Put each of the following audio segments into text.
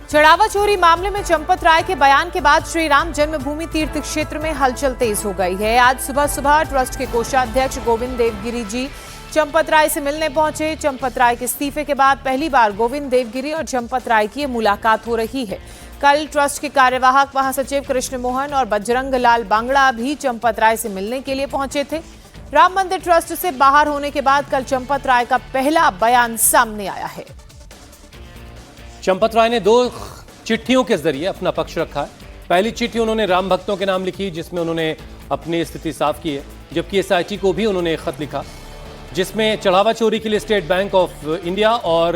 चढ़ावा चोरी मामले में चंपत राय के बयान के बाद श्री राम जन्मभूमि तीर्थ क्षेत्र में हलचल तेज हो गई है। आज सुबह सुबह ट्रस्ट के कोषाध्यक्ष गोविंद देवगिरी जी चंपत राय से मिलने पहुंचे। चंपत राय के इस्तीफे के बाद पहली बार गोविंद देवगिरी और चंपत राय की मुलाकात हो रही है। कल ट्रस्ट के कार्यवाहक महासचिव कृष्ण मोहन और बजरंग लाल बांगड़ा भी चंपत राय से मिलने के लिए पहुंचे थे। राम मंदिर ट्रस्ट से बाहर होने के बाद कल चंपत राय का पहला बयान सामने आया है। चंपत राय ने 2 चिट्ठियों के जरिए अपना पक्ष रखा है। पहली चिट्ठी उन्होंने राम भक्तों के नाम लिखी, जिसमें उन्होंने अपनी स्थिति साफ की है, जबकि एसआईटी को भी उन्होंने एक खत लिखा जिसमें चढ़ावा चोरी के लिए स्टेट बैंक ऑफ इंडिया और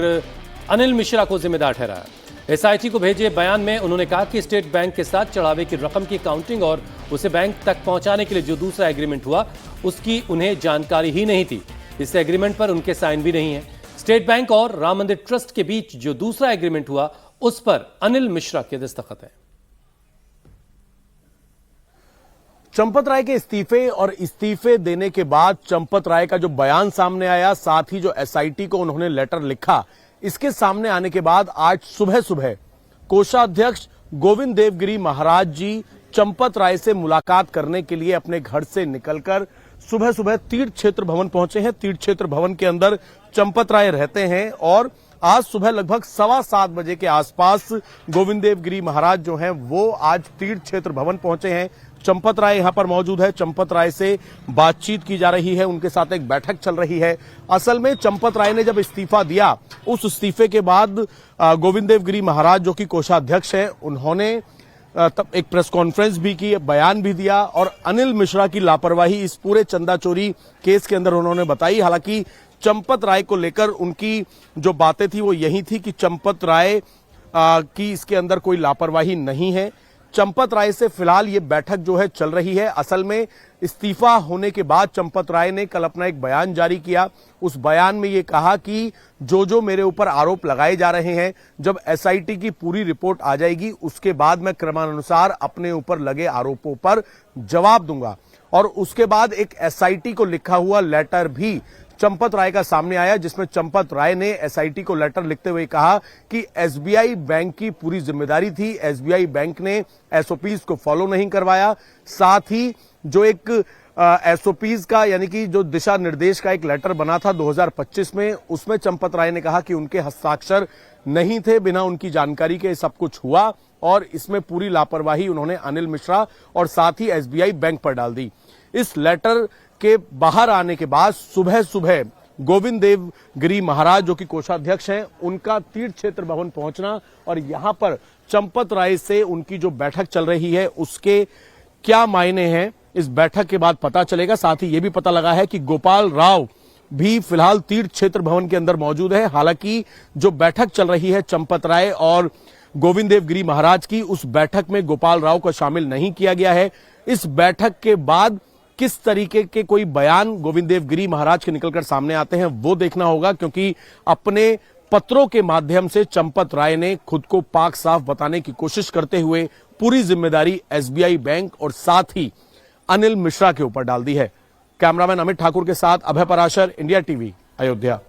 अनिल मिश्रा को जिम्मेदार ठहराया। एसआईटी को भेजे बयान में उन्होंने कहा कि स्टेट बैंक के साथ चढ़ावे की रकम की काउंटिंग और उसे बैंक तक पहुंचाने के लिए जो दूसरा एग्रीमेंट हुआ उसकी उन्हें जानकारी ही नहीं थी। इस एग्रीमेंट पर उनके साइन भी नहीं है। स्टेट बैंक और राम मंदिर ट्रस्ट के बीच जो दूसरा एग्रीमेंट हुआ उस पर अनिल मिश्रा के दस्तखत है। चंपत राय के इस्तीफे और इस्तीफे देने के बाद चंपत राय का जो बयान सामने आया, साथ ही जो एसआईटी को उन्होंने लेटर लिखा, इसके सामने आने के बाद आज सुबह सुबह कोषाध्यक्ष गोविंद देवगिरी महाराज जी चंपत राय से मुलाकात करने के लिए अपने घर से निकलकर सुबह सुबह तीर्थ क्षेत्र भवन पहुंचे हैं। तीर्थ क्षेत्र भवन के अंदर चंपत राय रहते हैं और आज सुबह लगभग 7:15 बजे के आसपास गोविंद देवगिरी महाराज जो हैं वो आज तीर्थ क्षेत्र भवन पहुंचे हैं। चंपत राय यहां पर मौजूद है। चंपत राय से बातचीत की जा रही है, उनके साथ एक बैठक चल रही है। असल में चंपत राय ने जब इस्तीफा दिया, उस इस्तीफे के बाद गोविंद देवगिरी महाराज जो कि कोषाध्यक्ष हैं, उन्होंने तब एक प्रेस कॉन्फ्रेंस भी की, बयान भी दिया और अनिल मिश्रा की लापरवाही इस पूरे चंदा चोरी केस के अंदर उन्होंने बताई। हालांकि चंपत राय को लेकर उनकी जो बातें थी वो यही थी कि चंपत राय की इसके अंदर कोई लापरवाही नहीं है। चंपत राय से फिलहाल ये बैठक जो है चल रही है। असल में इस्तीफा होने के बाद चंपत राय ने कल अपना एक बयान जारी किया। उस बयान में ये कहा कि जो मेरे ऊपर आरोप लगाए जा रहे हैं, जब एसआईटी की पूरी रिपोर्ट आ जाएगी उसके बाद मैं क्रमानुसार अपने ऊपर लगे आरोपों पर जवाब दूंगा। और उसके बाद एक एसआईटी को लिखा हुआ लेटर भी चंपत राय का सामने आया, जिसमें चंपत राय ने एसआईटी को लेटर लिखते हुए कहा कि एसबीआई बैंक की पूरी जिम्मेदारी थी, एसबीआई बैंक ने एसओपीज को फॉलो नहीं करवाया। साथ ही जो एक एसओपीज का यानी कि जो दिशा निर्देश का एक लेटर बना था 2025 में, उसमें चंपत राय ने कहा कि उनके हस्ताक्षर नहीं थे, बिना उनकी जानकारी के सब कुछ हुआ और इसमें पूरी लापरवाही उन्होंने अनिल मिश्रा और साथ ही एसबीआई बैंक पर डाल दी। इस लेटर के बाहर आने के बाद सुबह सुबह गोविंद देवगिरी महाराज जो कि कोषाध्यक्ष हैं, उनका तीर्थ क्षेत्र भवन पहुंचना और यहां पर चंपत राय से उनकी जो बैठक चल रही है उसके क्या मायने हैं, इस बैठक के बाद पता चलेगा। साथ ही यह भी पता लगा है कि गोपाल राव भी फिलहाल तीर्थ क्षेत्र भवन के अंदर मौजूद है। हालांकि जो बैठक चल रही है चंपत राय और गोविंद देवगिरी महाराज की, उस बैठक में गोपाल राव को शामिल नहीं किया गया है। इस बैठक के बाद किस तरीके के कोई बयान गोविंद देवगिरी महाराज के निकलकर सामने आते हैं वो देखना होगा, क्योंकि अपने पत्रों के माध्यम से चंपत राय ने खुद को पाक साफ बताने की कोशिश करते हुए पूरी जिम्मेदारी एसबीआई बैंक और साथ ही अनिल मिश्रा के ऊपर डाल दी है। कैमरामैन अमित ठाकुर के साथ अभय पराशर, इंडिया टीवी, अयोध्या।